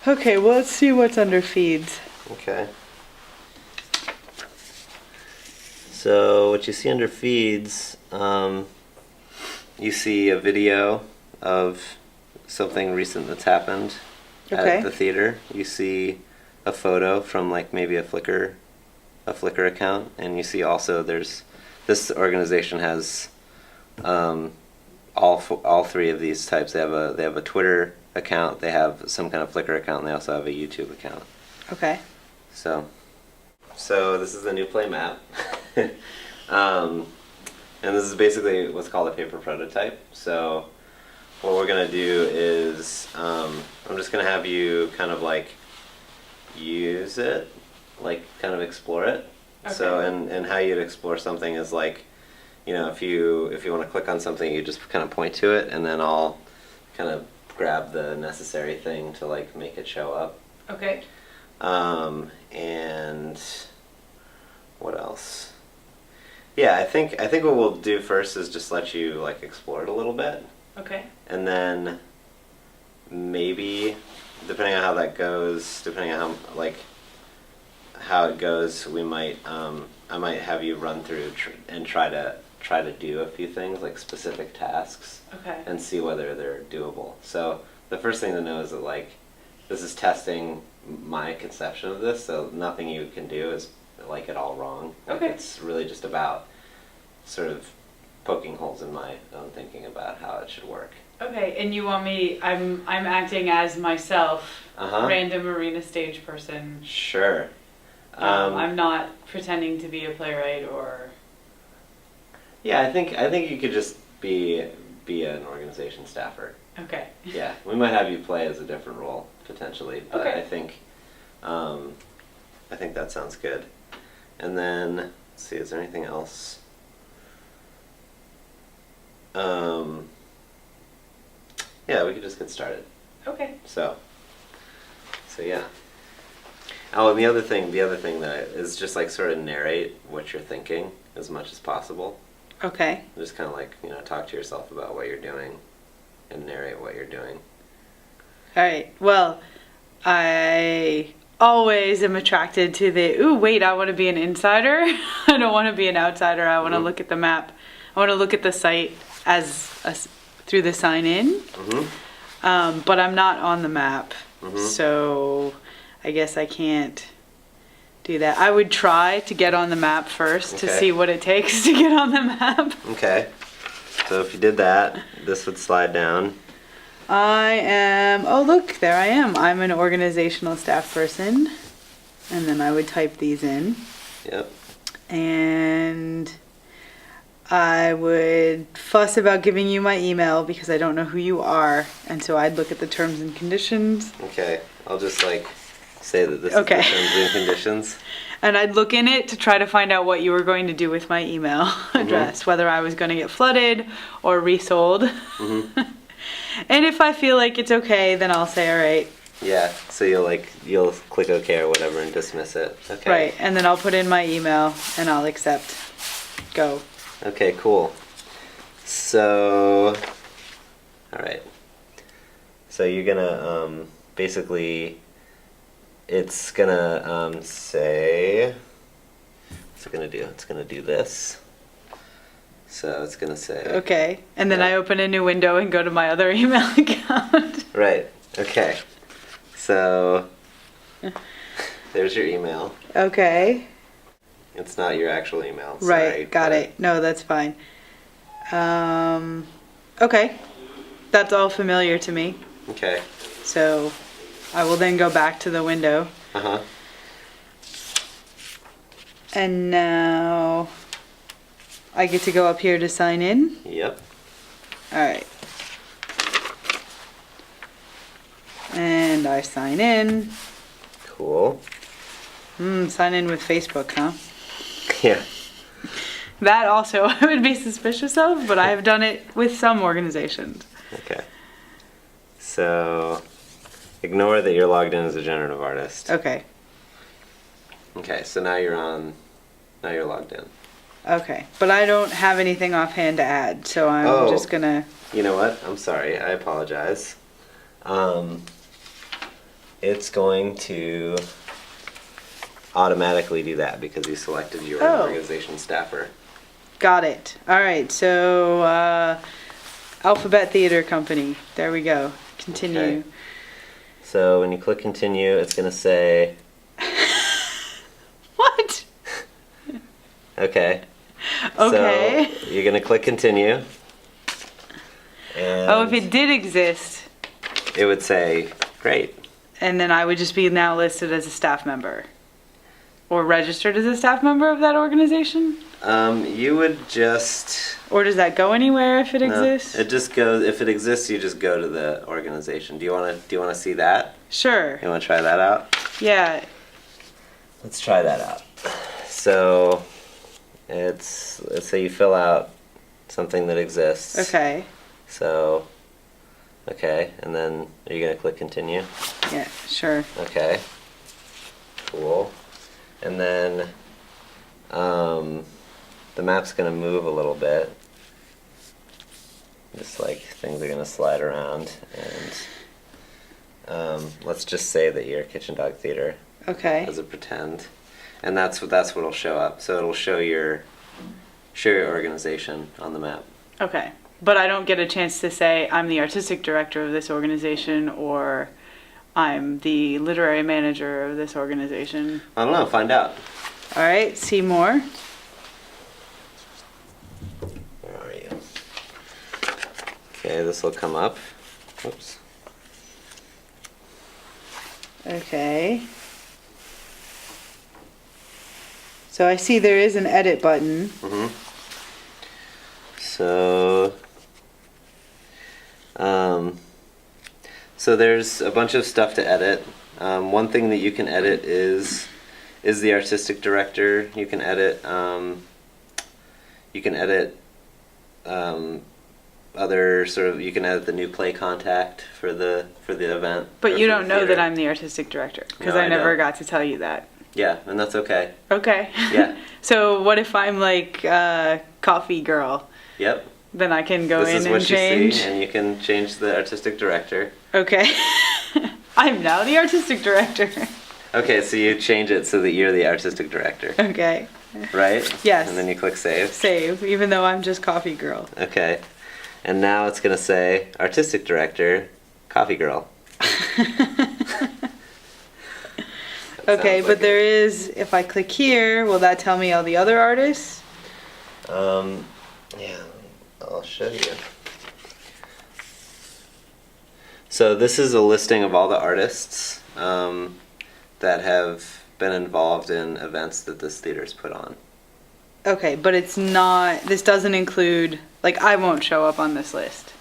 Okay, well, let's see what's under feeds. Okay. So what you see under feeds, you see a video of something recent that's happened Okay. at the theater. You see a photo from like maybe a Flickr account, and you see also this organization has all three of these types. They have a Twitter account, they have some kind of Flickr account, and they also have a YouTube account. Okay. So this is the new play map. And this is basically what's called a paper prototype. So what we're gonna do is I'm just gonna have you kind of like use it, like kind of explore it. Okay. So and how you'd explore something is like, if you want to click on something, you just kind of point to it, and then I'll kind of grab the necessary thing to like make it show up. Okay. And what else? Yeah, I think what we'll do first is just let you like explore it a little bit, Okay. and then maybe depending on how that goes, depending on how it goes, we might I might have you run through and try to do a few things like specific tasks. Okay. And see whether they're doable. So the first thing to know is that like this is testing my conception of this, so nothing you can do is like at all wrong. Okay. It's really just about sort of poking holes in my own thinking about how it should work. Okay, and you want me? I'm acting as myself, Uh-huh. random arena stage person. Sure. I'm not pretending to be a playwright or. Yeah, I think you could just be an organization staffer. Okay. Yeah, we might have you play as a different role potentially, but Okay. I think that sounds good. And then let's see, is there anything else? Yeah, we could just get started. Okay. So yeah. Oh, and the other thing that is just like sort of narrate what you're thinking as much as possible. Okay. Just kind of like, talk to yourself about what you're doing and narrate what you're doing. All right. Well, I always am attracted to the, ooh, wait, I want to be an insider. I don't want to be an outsider. I want to look at the map. I want to look at the site through the sign in. Mm-hmm. But I'm not on the map. Mm-hmm. So I guess I can't do that. I would try to get on the map first to Okay. see what it takes to get on the map. Okay. So if you did that, this would slide down. Oh look, there I am. I'm an organizational staff person. And then I would type these in. Yep. And I would fuss about giving you my email because I don't know who you are. And so I'd look at the terms and conditions. Okay. I'll just like say that this Okay. is the terms and conditions. And I'd look in it to try to find out what you were going to do with my email address, whether I was going to get flooded or resold. Mm-hmm. And if I feel like it's okay, then I'll say, all right. Yeah. So you'll click OK or whatever and dismiss it. Okay. Right. And then I'll put in my email and I'll accept. Go. Okay, cool. So, all right. So you're gonna basically, it's gonna say, what's it gonna do? It's gonna do this. So it's gonna say. Okay. And then Yeah. I open a new window and go to my other email account. Right. Okay. So there's your email. Okay. It's not your actual email. Right. Sorry, Got but- it. No, that's fine. Okay. That's all familiar to me. Okay. So I will then go back to the window. Uh huh. And now I get to go up here to sign in. Yep. All right. And I sign in. Cool. Sign in with Facebook, huh? Yeah. That also I would be suspicious of, but I have done it with some organizations. Okay. So, ignore that you're logged in as a generative artist. Okay. Okay, so now you're logged in. Okay. But I don't have anything offhand to add, so I'm just gonna. You know what? I'm sorry. I apologize. it's going to automatically do that because you selected your Oh. organization staffer. Got it. All right. So, Alphabet Theater Company. There we go. Continue. Okay. So when you click continue, it's going to say, What? okay. Okay. So you're going to click continue. And Oh, if it did exist, it would say, great. and then I would just be now listed as a staff member. Or registered as a staff member of that organization? You would just... Or does that go anywhere if it no, exists? it just goes, if it exists, you just go to the organization. Do you want to see that? Sure. You want to try that out? Yeah. Let's try that out. So let's say you fill out something that exists. Okay. So, okay, and then are you going to click continue? Yeah, sure. Okay. Cool. And then the map's going to move a little bit. Just like things are going to slide around. And let's just say that you're Kitchen Dog Theater Okay. as a pretend. And that's what'll show up. So it'll show your organization on the map. Okay. But I don't get a chance to say I'm the artistic director of this organization or I'm the literary manager of this organization. I don't know. Find out. All right, see more. Where are you? Okay, this will come up. Oops. Okay. So I see there is an edit button. Mm-hmm. So there's a bunch of stuff to edit. One thing that you can edit is the artistic director. You can edit. Other sort of. You can edit the new play contact for the event. But or you for don't the know that theater. I'm the artistic director because No, I I never don't. got to tell you that. Yeah, and that's okay. Okay. Yeah. So what if I'm like coffee girl? Yep. Then I can go This in is and what you change. see, and you can change the artistic director. Okay. I'm now the artistic director. Okay, so you change it so that you're the artistic director, Okay. right? Yes. And then you click save. Save, even though I'm just coffee girl. Okay. And now it's going to say artistic director, coffee girl. Okay, Sounds but like there it. is, if I click here, will that tell me all the other artists? Yeah, I'll show you. So this is a listing of all the artists that have been involved in events that this theater's put on. Okay, but it's not, this doesn't include, like, I won't show up on this list.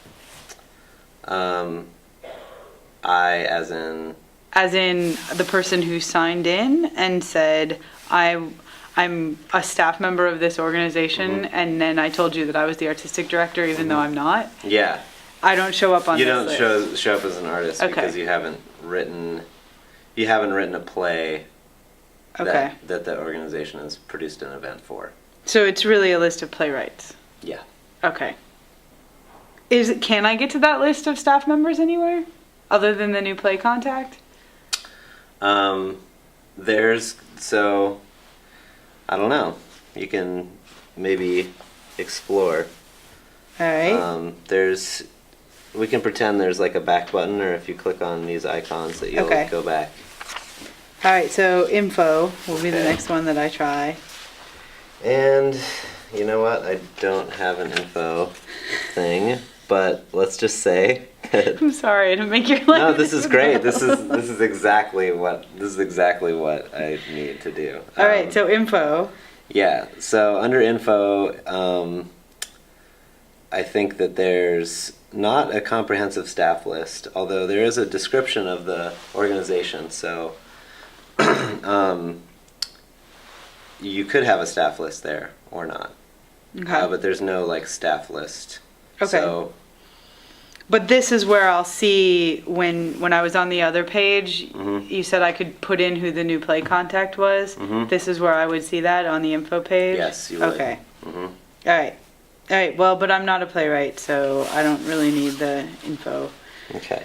As in... As in the person who signed in and said, I'm a staff member of this organization, and then I told you that I was the artistic director, even though I'm not. Yeah. I don't show up on You this don't list. show up as an artist Okay. because you haven't written a play Okay. that the organization has produced an event for. So it's really a list of playwrights. Yeah. Okay. Can I get to that list of staff members anywhere? Other than the new play contact? I don't know. You can maybe explore. Alright. We can pretend there's like a back button, or if you click on these icons that you'll Okay. go back. Alright, so info will be the Okay. next one that I try. And you know what? I don't have an info thing, but let's just say that I'm sorry to make your life. no, this is great. This is exactly what I need to do. Alright, so info. Yeah. So under info, I think that there's not a comprehensive staff list, although there is a description of the organization. So you could have a staff list there or not. Okay. But there's no like staff list. Okay. So But this is where I'll see when I was on the other page, Mhm. you said I could put in who the new play contact was. Mhm. This is where I would see that on the info page? yes, you would. Okay. hmm Alright, well, but I'm not a playwright, so I don't really need the info. Okay.